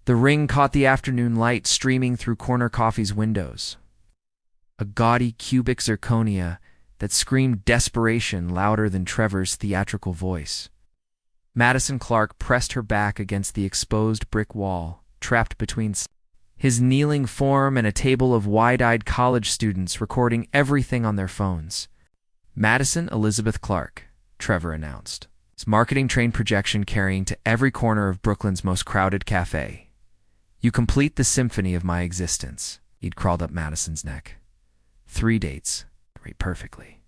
The ring caught the afternoon light streaming through Corner Coffee's windows. A gaudy cubic zirconia that screamed desperation louder than Trevor's theatrical voice. Madison Clark pressed her back against the exposed brick wall, trapped between his kneeling form and a table of wide-eyed college students recording everything on their phones. Madison Elizabeth Clark, Trevor announced, his marketing-trained projection carrying to every corner of Brooklyn's most crowded cafe. You complete the symphony of my existence. He'd crawled up Madison's neck. 3 dates. Rate perfectly.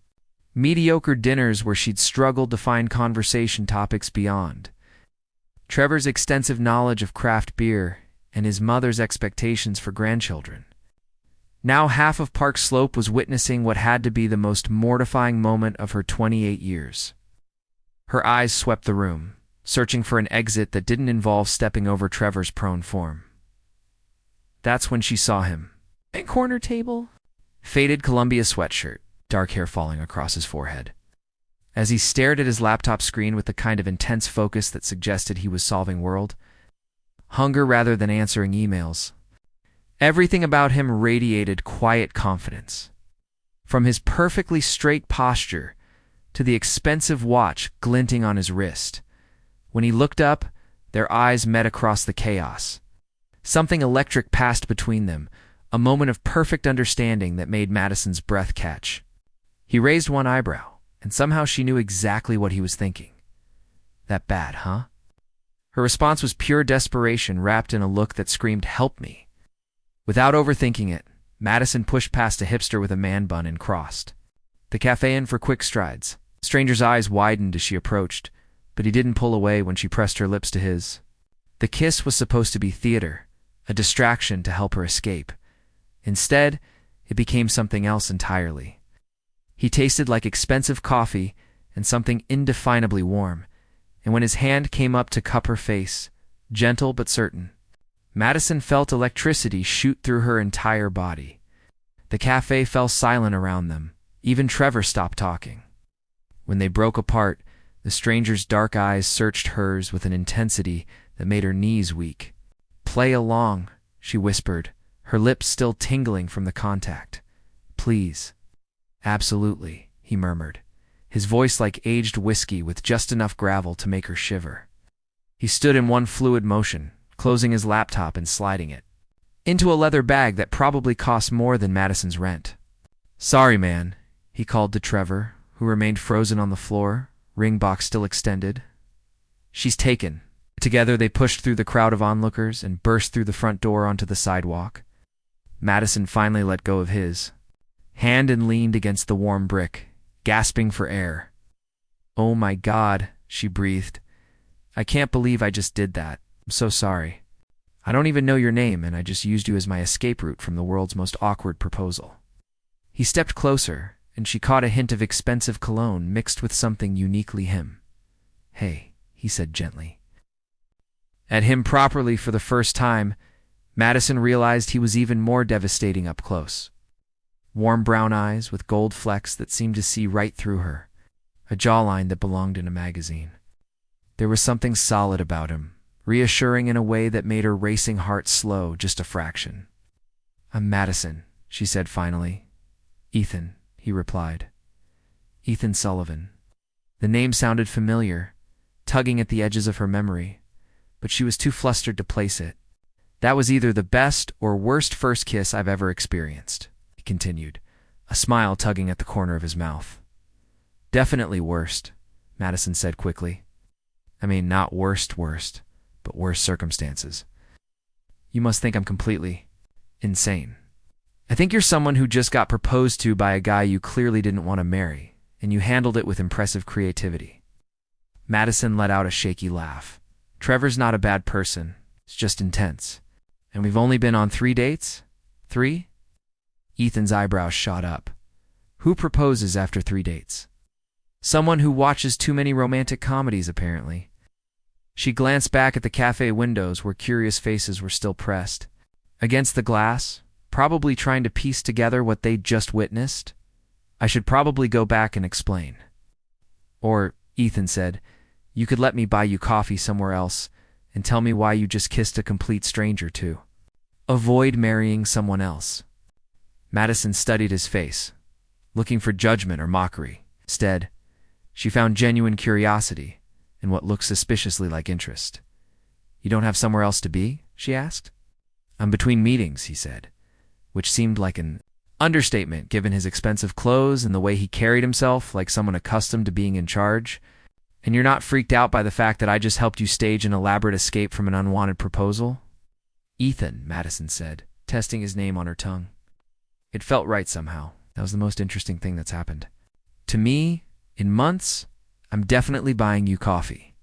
Mediocre dinners where she'd struggled to find conversation topics beyond. Trevor's extensive knowledge of craft beer and his mother's expectations for grandchildren. Now half of Park Slope was witnessing what had to be the most mortifying moment of her 28 years. Her eyes swept the room, searching for an exit that didn't involve stepping over Trevor's prone form. That's when she saw him. A corner table? Faded Columbia sweatshirt, dark hair falling across his forehead. As he stared at his laptop screen with the kind of intense focus that suggested he was solving world hunger rather than answering emails. Everything about him radiated quiet confidence. From his perfectly straight posture to the expensive watch glinting on his wrist. When he looked up, their eyes met across the chaos. Something electric passed between them, a moment of perfect understanding that made Madison's breath catch. He raised one eyebrow, and somehow she knew exactly what he was thinking. That bad, huh? Her response was pure desperation wrapped in a look that screamed, "Help me." Without overthinking it, Madison pushed past a hipster with a man bun and crossed the cafe in for quick strides. The stranger's eyes widened as she approached, but he didn't pull away when she pressed her lips to his. The kiss was supposed to be theater, a distraction to help her escape. Instead, it became something else entirely. He tasted like expensive coffee and something indefinably warm, and when his hand came up to cup her face, gentle but certain, Madison felt electricity shoot through her entire body. The cafe fell silent around them. Even Trevor stopped talking. When they broke apart, the stranger's dark eyes searched hers with an intensity that made her knees weak. "Play along," she whispered, her lips still tingling from the contact. "Please." "Absolutely," he murmured, his voice like aged whiskey with just enough gravel to make her shiver. He stood in one fluid motion, closing his laptop and sliding it into a leather bag that probably cost more than Madison's rent. "Sorry, man," he called to Trevor, who remained frozen on the floor, ring box still extended. "She's taken." Together they pushed through the crowd of onlookers and burst through the front door onto the sidewalk. Madison finally let go of his hand and leaned against the warm brick, gasping for air. "Oh my God," she breathed. "I can't believe I just did that. I'm so sorry. I don't even know your name, and I just used you as my escape route from the world's most awkward proposal." He stepped closer, and she caught a hint of expensive cologne mixed with something uniquely him. "Hey," he said gently. At him properly for the first time, Madison realized he was even more devastating up close. Warm brown eyes with gold flecks that seemed to see right through her, a jawline that belonged in a magazine. There was something solid about him, reassuring in a way that made her racing heart slow just a fraction. "I'm Madison," she said finally. "Ethan," he replied. "Ethan Sullivan." The name sounded familiar, tugging at the edges of her memory, but she was too flustered to place it. "That was either the best or worst first kiss I've ever experienced," he continued, a smile tugging at the corner of his mouth. "Definitely worst," Madison said quickly. "I mean, not worst, but worse circumstances. You must think I'm completely insane. I think you're someone who just got proposed to by a guy you clearly didn't want to marry, and you handled it with impressive creativity." Madison let out a shaky laugh. "Trevor's not a bad person. It's just intense. And we've only been on 3 dates? 3? Ethan's eyebrows shot up. "Who proposes after 3 dates?" "Someone who watches too many romantic comedies, apparently." She glanced back at the cafe windows where curious faces were still pressed against the glass, probably trying to piece together what they'd just witnessed. "I should probably go back and explain." Or, Ethan said, "You could let me buy you coffee somewhere else And tell me why you just kissed a complete stranger, too. Avoid marrying someone else. Madison studied his face, looking for judgment or mockery. Instead, she found genuine curiosity and what looked suspiciously like interest. You don't have somewhere else to be? She asked. I'm between meetings, he said, which seemed like an understatement given his expensive clothes and the way he carried himself like someone accustomed to being in charge. And you're not freaked out by the fact that I just helped you stage an elaborate escape from an unwanted proposal? Ethan, Madison said, testing his name on her tongue. It felt right somehow. That was the most interesting thing that's happened. To me, in months, I'm definitely buying you coffee.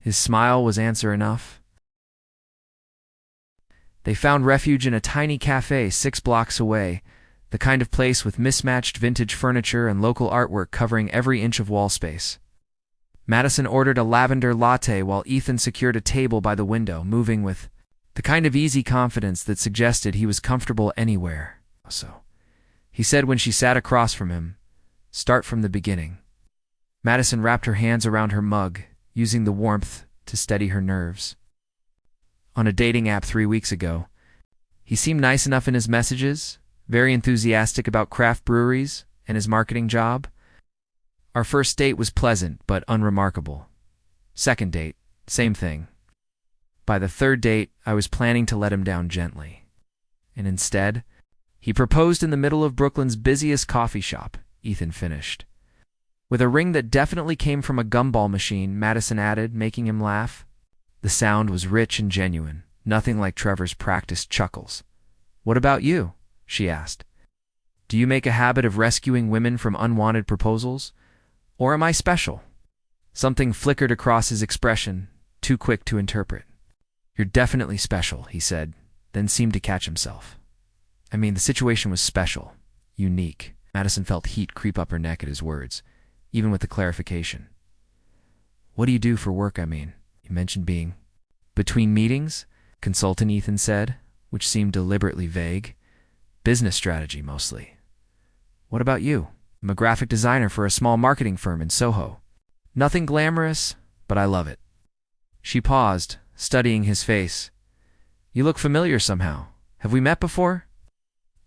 His smile was answer enough. They found refuge in a tiny cafe 6 blocks away, the kind of place with mismatched vintage furniture and local artwork covering every inch of wall space. Madison ordered a lavender latte while Ethan secured a table by the window, moving with the kind of easy confidence that suggested he was comfortable anywhere. So, he said when she sat across from him, start from the beginning. Madison wrapped her hands around her mug, using the warmth to steady her nerves. On a dating app 3 weeks ago, he seemed nice enough in his messages, very enthusiastic about craft breweries and his marketing job. Our first date was pleasant but unremarkable. Second date, same thing. By the third date, I was planning to let him down gently. And instead, he proposed in the middle of Brooklyn's busiest coffee shop, Ethan finished. With a ring that definitely came from a gumball machine, Madison added, making him laugh. The sound was rich and genuine, nothing like Trevor's practiced chuckles. What about you? She asked. Do you make a habit of rescuing women from unwanted proposals? Or am I special? Something flickered across his expression, too quick to interpret. You're definitely special, he said, then seemed to catch himself. I mean, the situation was special, unique. Madison felt heat creep up her neck at his words, even with the clarification. What do you do for work, I mean? You mentioned being between meetings, consultant Ethan said, which seemed deliberately vague. Business strategy, mostly. What about you? I'm a graphic designer for a small marketing firm in Soho. Nothing glamorous, but I love it. She paused, studying his face. You look familiar somehow. Have we met before?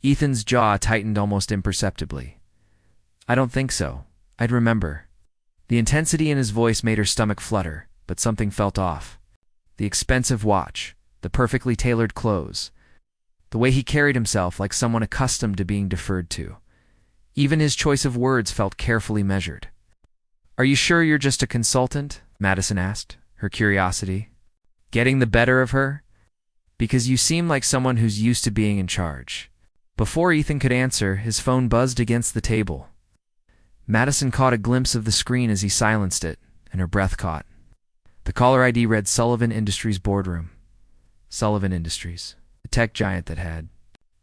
Ethan's jaw tightened almost imperceptibly. I don't think so. I'd remember. The intensity in his voice made her stomach flutter, but something felt off. The expensive watch, the perfectly tailored clothes, the way he carried himself like someone accustomed to being deferred to. Even his choice of words felt carefully measured. Are you sure you're just a consultant? Madison asked, her curiosity getting the better of her. Because you seem like someone who's used to being in charge. Before Ethan could answer, his phone buzzed against the table. Madison caught a glimpse of the screen as he silenced it, and her breath caught. The caller ID read Sullivan Industries Boardroom. Sullivan Industries, the tech giant that had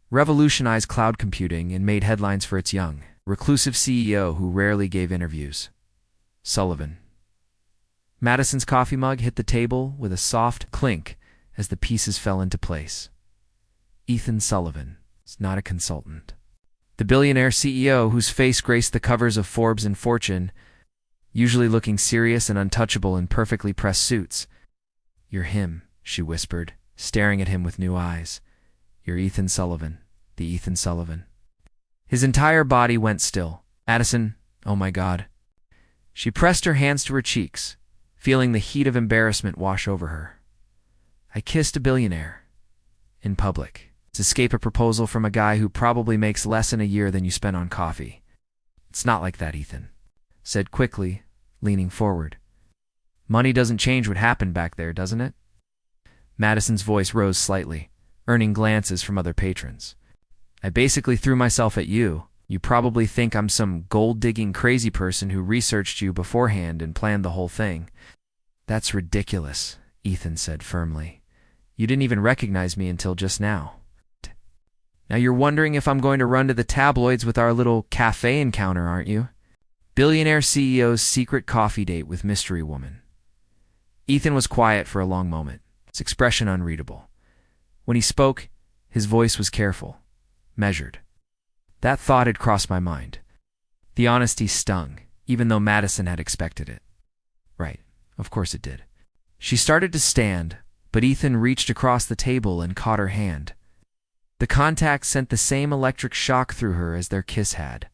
revolutionized cloud computing and made headlines for its young, reclusive CEO who rarely gave interviews. Sullivan. Madison's coffee mug hit the table with a soft clink as the pieces fell into place. Ethan Sullivan is not a consultant. The billionaire CEO whose face graced the covers of Forbes and Fortune, usually looking serious and untouchable in perfectly pressed suits. You're him, she whispered, staring at him with new eyes. You're Ethan Sullivan, the Ethan Sullivan. His entire body went still. Madison, oh my God. She pressed her hands to her cheeks, feeling the heat of embarrassment wash over her. I kissed a billionaire. In public. To escape a proposal from a guy who probably makes less in a year than you spend on coffee. It's not like that, Ethan said quickly, leaning forward. Money doesn't change what happened back there, doesn't it? Madison's voice rose slightly, earning glances from other patrons. I basically threw myself at you. You probably think I'm some gold-digging crazy person who researched you beforehand and planned the whole thing. That's ridiculous, Ethan said firmly. You didn't even recognize me until just now. Now you're wondering if I'm going to run to the tabloids with our little cafe encounter, aren't you? Billionaire CEO's secret coffee date with mystery woman. Ethan was quiet for a long moment, his expression unreadable. When he spoke, his voice was careful, measured. That thought had crossed my mind. The honesty stung, even though Madison had expected it. Right, of course it did. She started to stand, but Ethan reached across the table and caught her hand. The contact sent the same electric shock through her as their kiss had.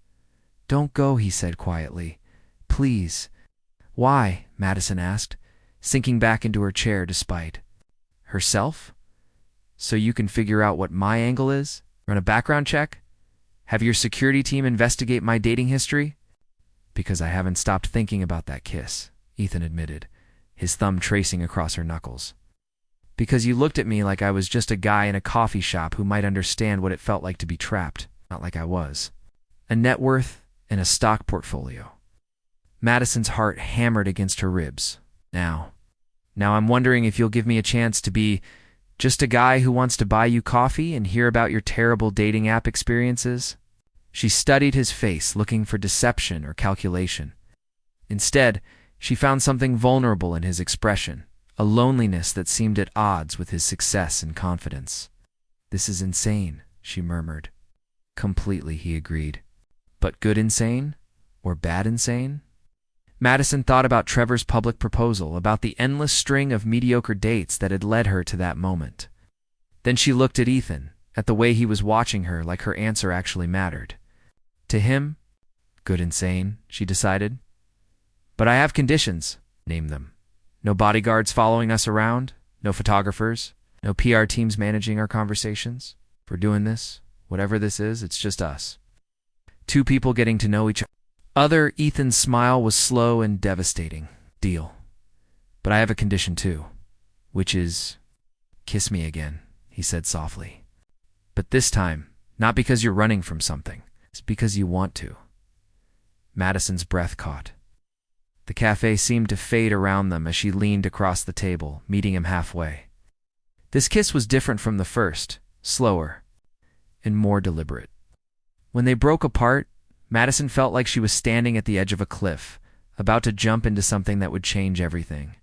"Don't go," he said quietly. "Please." "Why?" Madison asked, sinking back into her chair despite herself. "So you can figure out what my angle is? Run a background check? Have your security team investigate my dating history?" "Because I haven't stopped thinking about that kiss," Ethan admitted, his thumb tracing across her knuckles. "Because you looked at me like I was just a guy in a coffee shop who might understand what it felt like to be trapped, not like I was. A net worth and a stock portfolio." Madison's heart hammered against her ribs. Now I'm wondering if you'll give me a chance to be just a guy who wants to buy you coffee and hear about your terrible dating app experiences." She studied his face, looking for deception or calculation. Instead, she found something vulnerable in his expression, a loneliness that seemed at odds with his success and confidence. "This is insane," she murmured. "Completely," he agreed. "But good insane? Or bad insane?" Madison thought about Trevor's public proposal, about the endless string of mediocre dates that had led her to that moment. Then she looked at Ethan, at the way he was watching her, like her answer actually mattered. To him, good insane, she decided. "But I have conditions." "Name them." "No bodyguards following us around, no photographers, no PR teams managing our conversations. If we're doing this, whatever this is, it's just us. Two people getting to know each other." Ethan's smile was slow and devastating. "Deal. But I have a condition too, which is, kiss me again," he said softly. "But this time, not because you're running from something. It's because you want to." Madison's breath caught. The cafe seemed to fade around them as she leaned across the table, meeting him halfway. This kiss was different from the first, slower, and more deliberate. When they broke apart, Madison felt like she was standing at the edge of a cliff, about to jump into something that would change everything.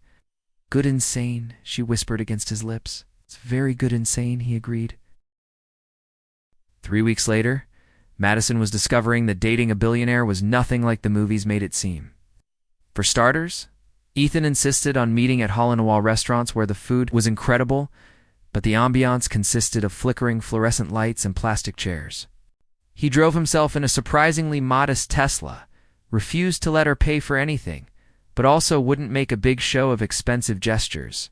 "Good insane," she whispered against his lips. "It's very good insane," he agreed. 3 weeks later, Madison was discovering that dating a billionaire was nothing like the movies made it seem. For starters, Ethan insisted on meeting at hole-in-the-wall restaurants where the food was incredible, but the ambiance consisted of flickering fluorescent lights and plastic chairs. He drove himself in a surprisingly modest Tesla, refused to let her pay for anything, but also wouldn't make a big show of expensive gestures,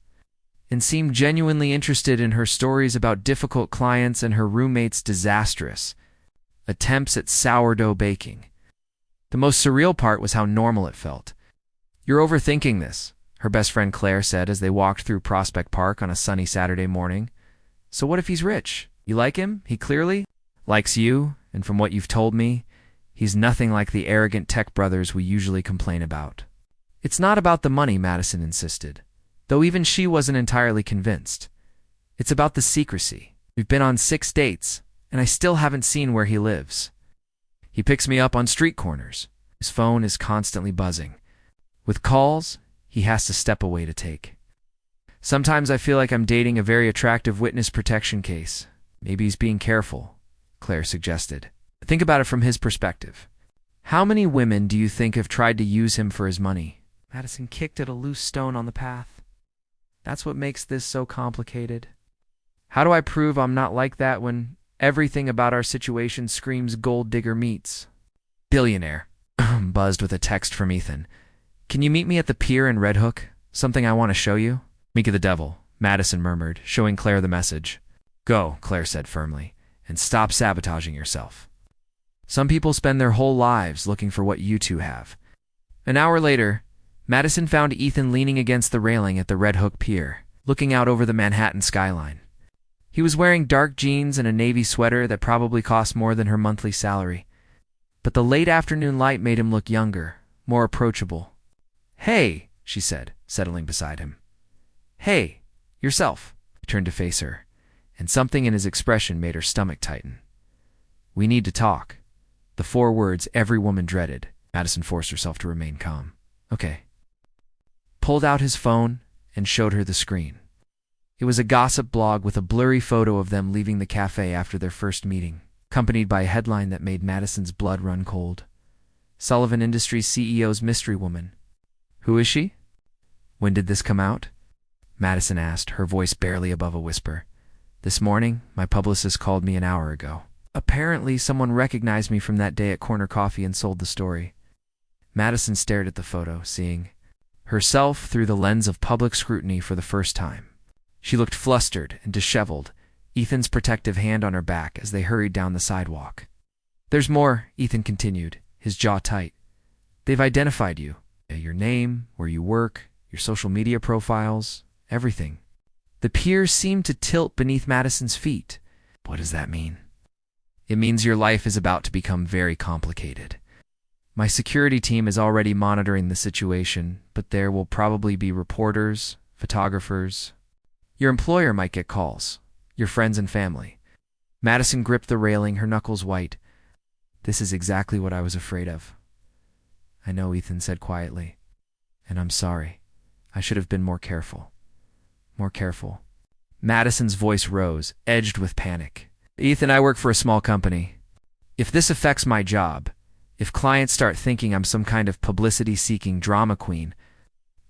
and seemed genuinely interested in her stories about difficult clients and her roommate's disastrous attempts at sourdough baking. The most surreal part was how normal it felt. "You're overthinking this," her best friend Claire said as they walked through Prospect Park on a sunny Saturday morning. "So what if he's rich? You like him? He clearly likes you, and from what you've told me, he's nothing like the arrogant tech brothers we usually complain about." "It's not about the money," Madison insisted, though even she wasn't entirely convinced. "It's about the secrecy. We've been on 6 dates, and I still haven't seen where he lives. He picks me up on street corners. His phone is constantly buzzing. With calls, he has to step away to take. Sometimes I feel like I'm dating a very attractive witness protection case. Maybe he's being careful," Claire suggested. "Think about it from his perspective. How many women do you think have tried to use him for his money?" Madison kicked at a loose stone on the path. "That's what makes this so complicated. How do I prove I'm not like that when everything about our situation screams gold digger meets?" "Billionaire," buzzed with a text from Ethan. "Can you meet me at the pier in Red Hook? Something I want to show you." "Meek of the devil," Madison murmured, showing Claire the message. "Go," Claire said firmly, "and stop sabotaging yourself. Some people spend their whole lives looking for what you two have." An hour later, Madison found Ethan leaning against the railing at the Red Hook Pier, looking out over the Manhattan skyline. He was wearing dark jeans and a navy sweater that probably cost more than her monthly salary. But the late afternoon light made him look younger, more approachable. "Hey," she said, settling beside him. "Hey, yourself." He turned to face her, and something in his expression made her stomach tighten. "We need to talk." The 4 words every woman dreaded. Madison forced herself to remain calm. "Okay." Pulled out his phone and showed her the screen. It was a gossip blog with a blurry photo of them leaving the cafe after their first meeting, accompanied by a headline that made Madison's blood run cold. "Sullivan Industries CEO's mystery woman." "Who is she? When did this come out?" Madison asked, her voice barely above a whisper. This morning, my publicist called me an hour ago. Apparently, someone recognized me from that day at Corner Coffee and sold the story. Madison stared at the photo, seeing herself through the lens of public scrutiny for the first time. She looked flustered and disheveled, Ethan's protective hand on her back as they hurried down the sidewalk. There's more, Ethan continued, his jaw tight. They've identified you. Your name, where you work, your social media profiles, everything. The piers seemed to tilt beneath Madison's feet. What does that mean? It means your life is about to become very complicated. My security team is already monitoring the situation, but there will probably be reporters, photographers. Your employer might get calls, your friends and family. Madison gripped the railing, her knuckles white. This is exactly what I was afraid of. I know, Ethan said quietly. And I'm sorry. I should have been more careful. More careful. Madison's voice rose, edged with panic. Ethan, I work for a small company. If this affects my job, if clients start thinking I'm some kind of publicity-seeking drama queen,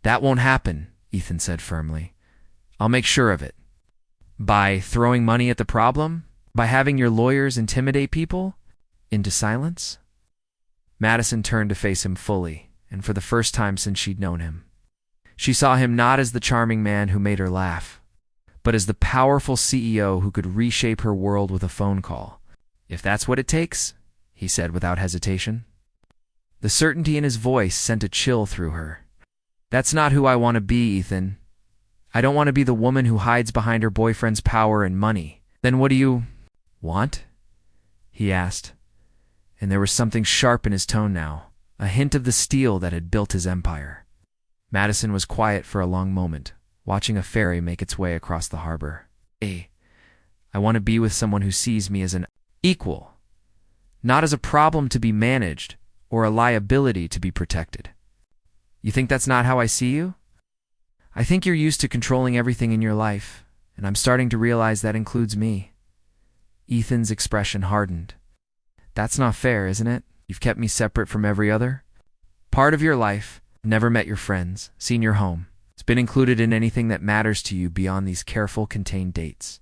that won't happen, Ethan said firmly. I'll make sure of it. By throwing money at the problem? By having your lawyers intimidate people into silence? Madison turned to face him fully, and for the first time since she'd known him. She saw him not as the charming man who made her laugh, but as the powerful CEO who could reshape her world with a phone call. If that's what it takes, he said without hesitation. The certainty in his voice sent a chill through her. That's not who I want to be, Ethan. I don't want to be the woman who hides behind her boyfriend's power and money. Then what do you want? He asked, and there was something sharp in his tone now, a hint of the steel that had built his empire. Madison was quiet for a long moment, watching a ferry make its way across the harbor. I want to be with someone who sees me as an equal, not as a problem to be managed or a liability to be protected. You think that's not how I see you? I think you're used to controlling everything in your life, and I'm starting to realize that includes me. Ethan's expression hardened. That's not fair, isn't it? You've kept me separate from every other part of your life, never met your friends, seen your home. It's been included in anything that matters to you beyond these careful, contained dates.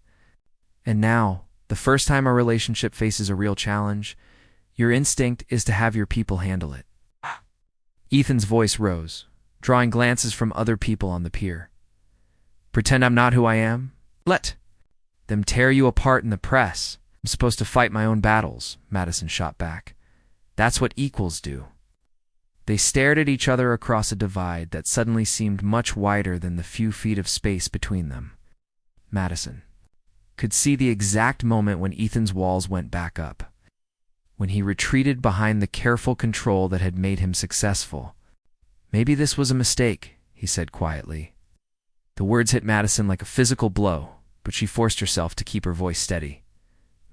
And now, the first time a relationship faces a real challenge, your instinct is to have your people handle it. Ethan's voice rose, drawing glances from other people on the pier. Pretend I'm not who I am? Let them tear you apart in the press. I'm supposed to fight my own battles, Madison shot back. That's what equals do. They stared at each other across a divide that suddenly seemed much wider than the few feet of space between them. Madison could see the exact moment when Ethan's walls went back up, when he retreated behind the careful control that had made him successful. Maybe this was a mistake, he said quietly. The words hit Madison like a physical blow, but she forced herself to keep her voice steady.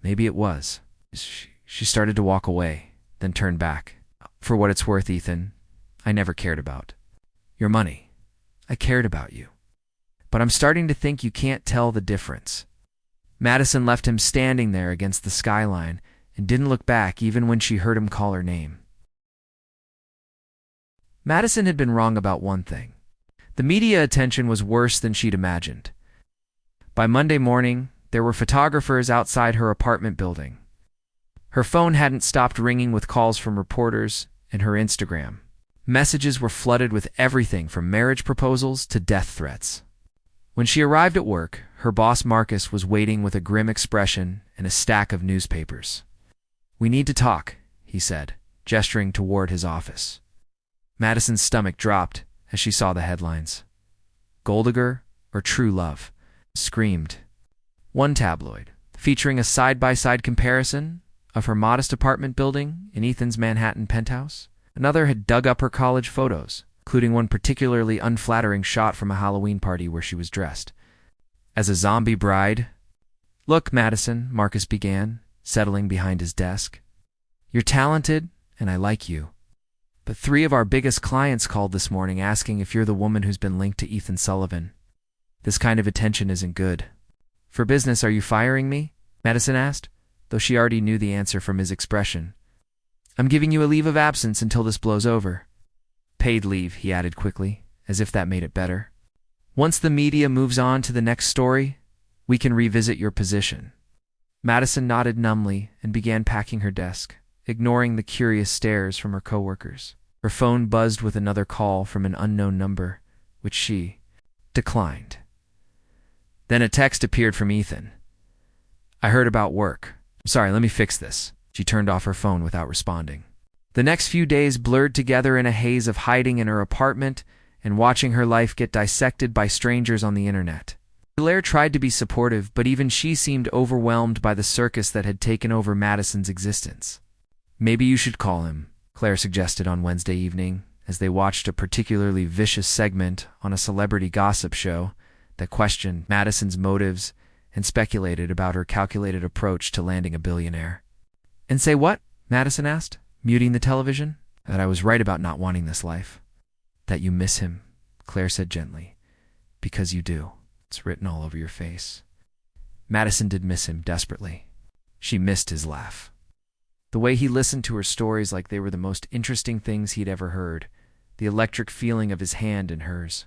Maybe it was. She started to walk away, then turned back. For what it's worth, Ethan, I never cared about your money. I cared about you. But I'm starting to think you can't tell the difference. Madison left him standing there against the skyline and didn't look back even when she heard him call her name. Madison had been wrong about one thing. The media attention was worse than she'd imagined. By Monday morning, there were photographers outside her apartment building. Her phone hadn't stopped ringing with calls from reporters, and her Instagram messages were flooded with everything from marriage proposals to death threats. When she arrived at work, her boss Marcus was waiting with a grim expression and a stack of newspapers. "We need to talk," he said, gesturing toward his office. Madison's stomach dropped as she saw the headlines. Gold-digger or true love? Screamed. One tabloid, featuring a side-by-side comparison of her modest apartment building in Ethan's Manhattan penthouse. Another had dug up her college photos, including one particularly unflattering shot from a Halloween party where she was dressed as a zombie bride. "Look, Madison," Marcus began, settling behind his desk. "You're talented, and I like you. But 3 of our biggest clients called this morning asking if you're the woman who's been linked to Ethan Sullivan. This kind of attention isn't good." "For business, are you firing me?" Madison asked, though she already knew the answer from his expression. "I'm giving you a leave of absence until this blows over." "Paid leave," he added quickly, as if that made it better. Once the media moves on to the next story, we can revisit your position." Madison nodded numbly and began packing her desk, ignoring the curious stares from her coworkers. Her phone buzzed with another call from an unknown number, which she declined. Then a text appeared from Ethan. "I heard about work. Sorry, let me fix this." She turned off her phone without responding. The next few days blurred together in a haze of hiding in her apartment and watching her life get dissected by strangers on the internet. Billionaire tried to be supportive, but even she seemed overwhelmed by the circus that had taken over Madison's existence. "Maybe you should call him," Claire suggested on Wednesday evening, as they watched a particularly vicious segment on a celebrity gossip show that questioned Madison's motives and speculated about her calculated approach to landing a billionaire. "And say what?" Madison asked, muting the television. "That I was right about not wanting this life." "That you miss him," Claire said gently. "Because you do. It's written all over your face." Madison did miss him desperately. She missed his laugh. The way he listened to her stories like they were the most interesting things he'd ever heard, the electric feeling of his hand in hers.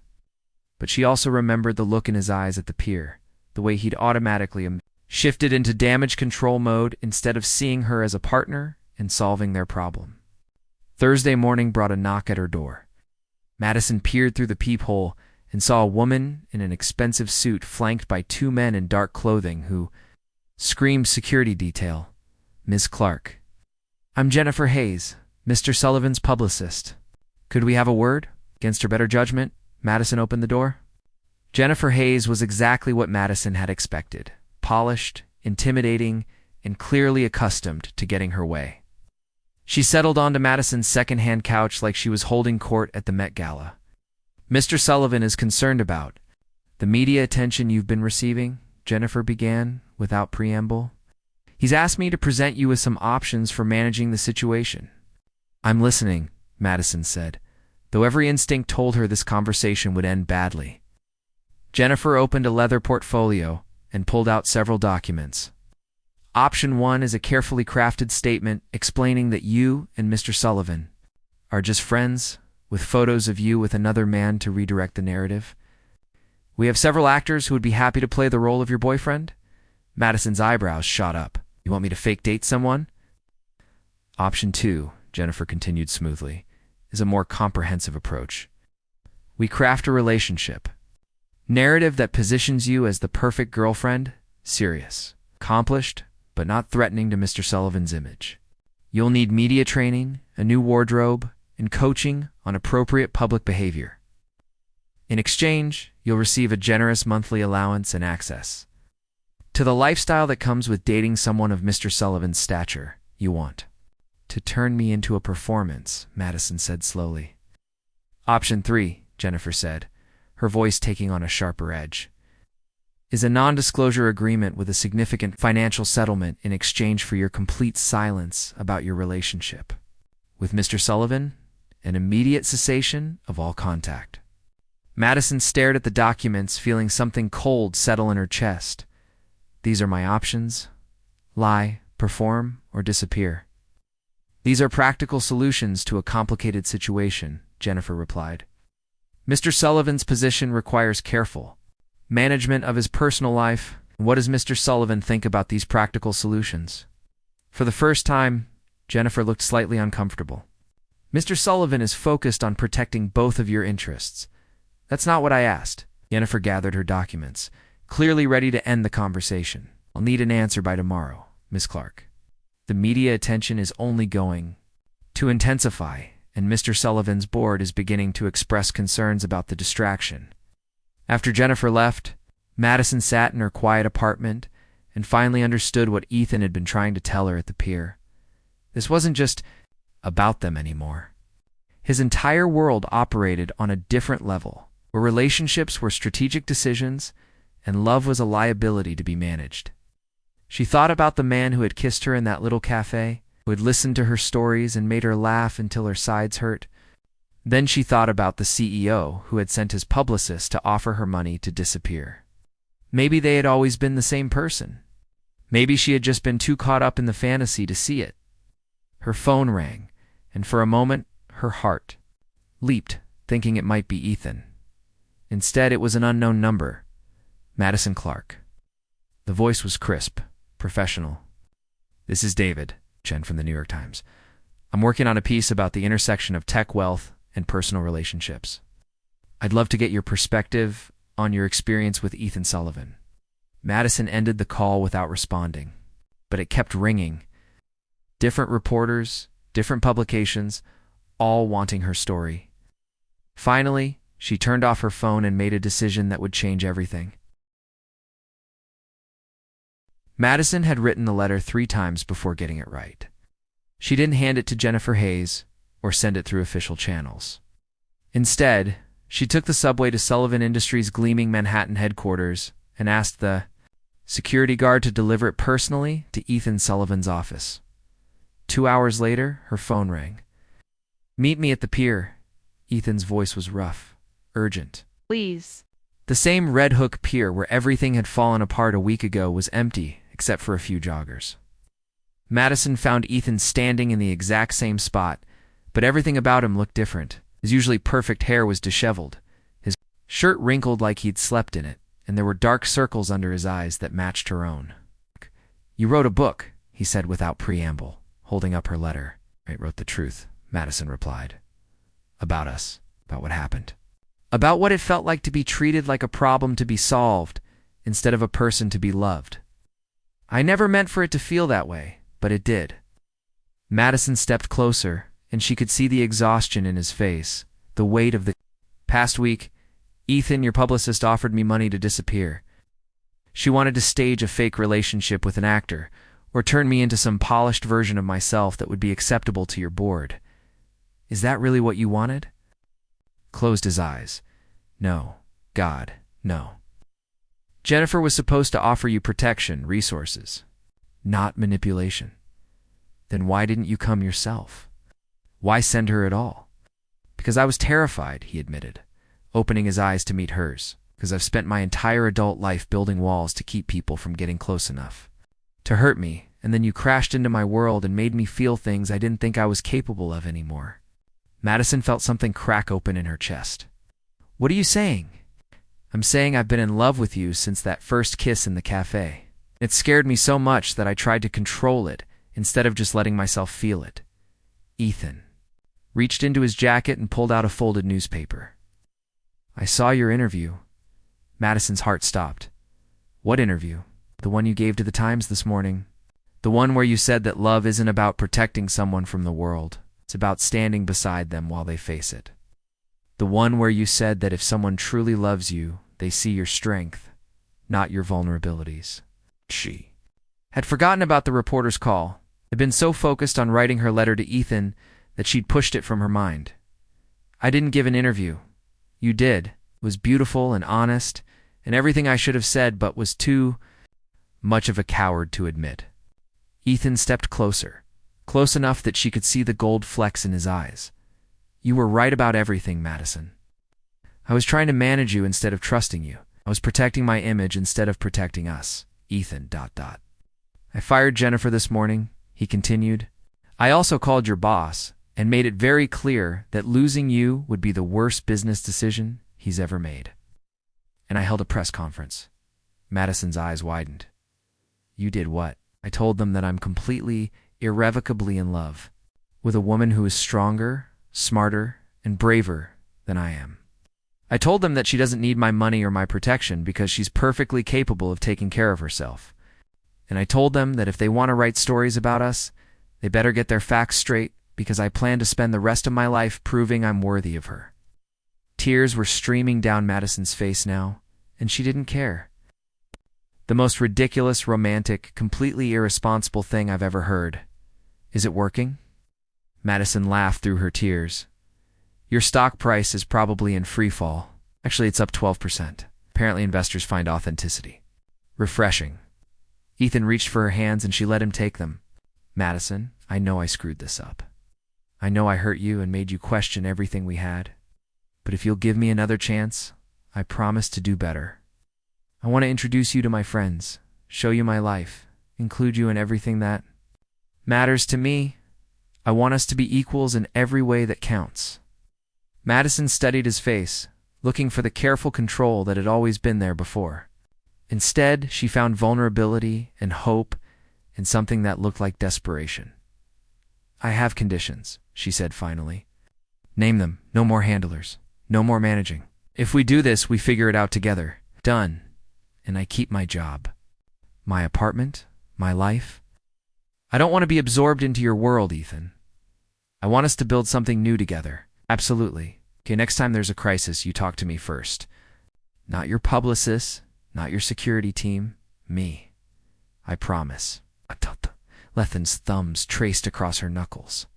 But she also remembered the look in his eyes at the pier, the way he'd automatically shifted into damage control mode instead of seeing her as a partner and solving their problem. Thursday morning brought a knock at her door. Madison peered through the peephole and saw a woman in an expensive suit flanked by two men in dark clothing who screamed security detail. "Ms. Clark." "I'm Jennifer Hayes, Mr. Sullivan's publicist. Could we have a word?" Against her better judgment, Madison opened the door. Jennifer Hayes was exactly what Madison had expected: polished, intimidating, and clearly accustomed to getting her way. She settled onto Madison's second-hand couch like she was holding court at the Met Gala. "Mr. Sullivan is concerned about the media attention you've been receiving," Jennifer began, without preamble. "He's asked me to present you with some options for managing the situation." "I'm listening," Madison said, though every instinct told her this conversation would end badly. Jennifer opened a leather portfolio and pulled out several documents. Option 1 is a carefully crafted statement explaining that you and Mr. Sullivan are just friends, with photos of you with another man to redirect the narrative. "We have several actors who would be happy to play the role of your boyfriend." Madison's eyebrows shot up. "You want me to fake date someone?" Option 2, Jennifer continued smoothly, is a more comprehensive approach. "We craft a relationship narrative that positions you as the perfect girlfriend, serious, accomplished, but not threatening to Mr. Sullivan's image. You'll need media training, a new wardrobe, and coaching on appropriate public behavior. In exchange, you'll receive a generous monthly allowance and access to the lifestyle that comes with dating someone of Mr. Sullivan's stature. You want to turn me into a performance," Madison said slowly. Option 3, Jennifer said, her voice taking on a sharper edge, is a non-disclosure agreement with a significant financial settlement in exchange for your complete silence about your relationship with Mr. Sullivan, an immediate cessation of all contact. Madison stared at the documents, feeling something cold settle in her chest. "These are my options: lie, perform, or disappear." "These are practical solutions to a complicated situation," Jennifer replied. "Mr. Sullivan's position requires careful management of his personal life. What does Mr. Sullivan think about these practical solutions?" For the first time, Jennifer looked slightly uncomfortable. "Mr. Sullivan is focused on protecting both of your interests." "That's not what I asked." Jennifer gathered her documents, clearly ready to end the conversation. "I'll need an answer by tomorrow, Miss Clark. The media attention is only going to intensify, and Mr. Sullivan's board is beginning to express concerns about the distraction." After Jennifer left, Madison sat in her quiet apartment and finally understood what Ethan had been trying to tell her at the pier. This wasn't just about them anymore. His entire world operated on a different level, where relationships were strategic decisions and love was a liability to be managed. She thought about the man who had kissed her in that little cafe, who had listened to her stories and made her laugh until her sides hurt. Then she thought about the CEO who had sent his publicist to offer her money to disappear. Maybe they had always been the same person. Maybe she had just been too caught up in the fantasy to see it. Her phone rang, and for a moment her heart leaped, thinking it might be Ethan. Instead, it was an unknown number. Madison Clark. The voice was crisp, professional. "This is David," Chen from the New York Times. "I'm working on a piece about the intersection of tech wealth and personal relationships. I'd love to get your perspective on your experience with Ethan Sullivan." Madison ended the call without responding, but it kept ringing. Different reporters, different publications, all wanting her story. Finally, she turned off her phone and made a decision that would change everything. Madison had written the letter 3 times before getting it right. She didn't hand it to Jennifer Hayes or send it through official channels. Instead, she took the subway to Sullivan Industries' gleaming Manhattan headquarters and asked the security guard to deliver it personally to Ethan Sullivan's office. 2 hours later, her phone rang. "Meet me at the pier." Ethan's voice was rough, urgent. Please. The same Red Hook pier where everything had fallen apart a week ago was empty, except for a few joggers. Madison found Ethan standing in the exact same spot, but everything about him looked different. His usually perfect hair was disheveled, his shirt wrinkled like he'd slept in it, and there were dark circles under his eyes that matched her own. "You wrote a book," he said without preamble, holding up her letter. "I wrote the truth," Madison replied. "About us, about what happened. About what it felt like to be treated like a problem to be solved, instead of a person to be loved. I never meant for it to feel that way, but it did." Madison stepped closer, and she could see the exhaustion in his face, the weight of the past week. "Ethan, your publicist, offered me money to disappear. She wanted to stage a fake relationship with an actor, or turn me into some polished version of myself that would be acceptable to your board. Is that really what you wanted?" Closed his eyes. "No. God, no. Jennifer was supposed to offer you protection, resources, not manipulation. Then why didn't you come yourself? Why send her at all?" "Because I was terrified," he admitted, opening his eyes to meet hers. "Because I've spent my entire adult life building walls to keep people from getting close enough to hurt me, and then you crashed into my world and made me feel things I didn't think I was capable of anymore." Madison felt something crack open in her chest. "What are you saying?" "I'm saying I've been in love with you since that first kiss in the cafe. It scared me so much that I tried to control it instead of just letting myself feel it." Ethan reached into his jacket and pulled out a folded newspaper. "I saw your interview." Madison's heart stopped. "What interview?" "The one you gave to the Times this morning. The one where you said that love isn't about protecting someone from the world. It's about standing beside them while they face it. The one where you said that if someone truly loves you, they see your strength, not your vulnerabilities." She had forgotten about the reporter's call, had been so focused on writing her letter to Ethan that she'd pushed it from her mind. "I didn't give an interview. You did. It was beautiful and honest, and everything I should have said but was too much of a coward to admit." Ethan stepped closer, close enough that she could see the gold flecks in his eyes. "You were right about everything, Madison. I was trying to manage you instead of trusting you. I was protecting my image instead of protecting us." Ethan ... "I fired Jennifer this morning," he continued. "I also called your boss and made it very clear that losing you would be the worst business decision he's ever made. And I held a press conference." Madison's eyes widened. "You did what?" "I told them that I'm completely, irrevocably in love with a woman who is stronger, smarter, and braver than I am. I told them that she doesn't need my money or my protection because she's perfectly capable of taking care of herself. And I told them that if they want to write stories about us, they better get their facts straight because I plan to spend the rest of my life proving I'm worthy of her." Tears were streaming down Madison's face now, and she didn't care. "The most ridiculous, romantic, completely irresponsible thing I've ever heard. Is it working?" Madison laughed through her tears. "Your stock price is probably in free fall. Actually, it's up 12%. Apparently investors find authenticity refreshing." Ethan reached for her hands and she let him take them. "Madison, I know I screwed this up. I know I hurt you and made you question everything we had. But if you'll give me another chance, I promise to do better. I want to introduce you to my friends, show you my life, include you in everything that matters to me. I want us to be equals in every way that counts." Madison studied his face, looking for the careful control that had always been there before. Instead, she found vulnerability and hope in something that looked like desperation. "I have conditions," she said finally. "Name them. No more handlers. No more managing. If we do this, we figure it out together. Done. And I keep my job. My apartment. My life. I don't want to be absorbed into your world, Ethan. I want us to build something new together. Absolutely. Okay, next time there's a crisis, you talk to me first. Not your publicist, not your security team. Me. I promise." Lethan's thumbs traced across her knuckles.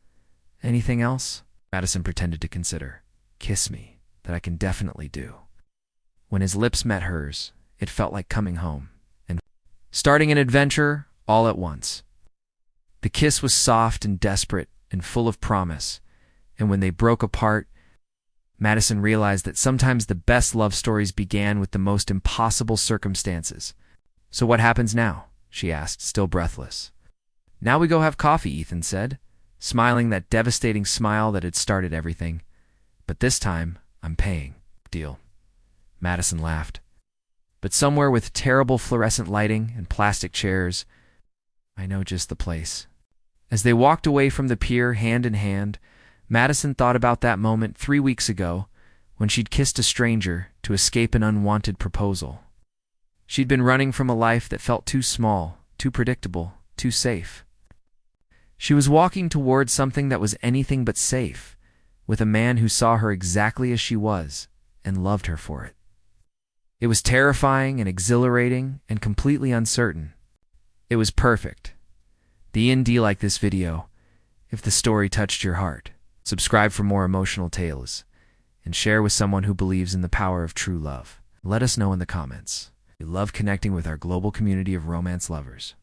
"Anything else?" Madison pretended to consider. "Kiss me. That I can definitely do." When his lips met hers, it felt like coming home and starting an adventure all at once. The kiss was soft and desperate and full of promise, and when they broke apart, Madison realized that sometimes the best love stories began with the most impossible circumstances. "So what happens now?" she asked, still breathless. "Now we go have coffee," Ethan said, smiling that devastating smile that had started everything. "But this time, I'm paying." "Deal." Madison laughed. "But somewhere with terrible fluorescent lighting and plastic chairs. I know just the place." As they walked away from the pier hand in hand, Madison thought about that moment 3 weeks ago when she'd kissed a stranger to escape an unwanted proposal. She'd been running from a life that felt too small, too predictable, too safe. She was walking towards something that was anything but safe, with a man who saw her exactly as she was and loved her for it. It was terrifying and exhilarating and completely uncertain. It was perfect. The end like this video, if the story touched your heart. Subscribe for more emotional tales and share with someone who believes in the power of true love. Let us know in the comments. We love connecting with our global community of romance lovers.